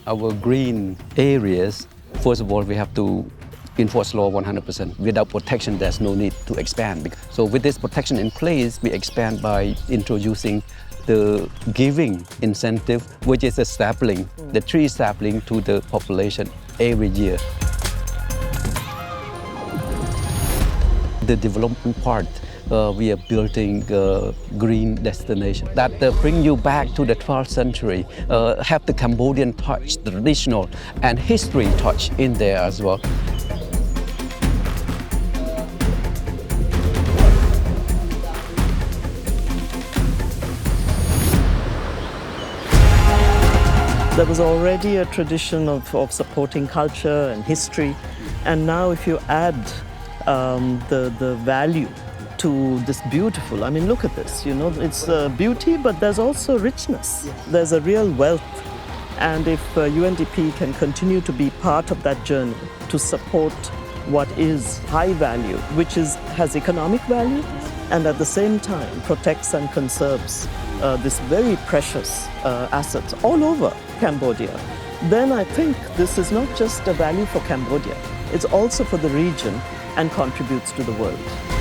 our green areas, first of all, we have to enforce law 100%. Without protection, there's no need to expand. So with this protection in place, we expand by introducing the giving incentive, which is a sapling, the tree sapling to the population every year. The development part, we are building a green destination that bring you back to the 12th century, have the Cambodian touch, the traditional and history touch in there as well. There was already a tradition of supporting culture and history, and now if you add the value to this beautiful, I mean, look at this, you know, it's beauty, but there's also richness. There's a real wealth, and if UNDP can continue to be part of that journey to support what is high value, which has economic value, and at the same time protects and conserves this very precious asset all over Cambodia, then I think this is not just a value for Cambodia, it's also for the region and contributes to the world.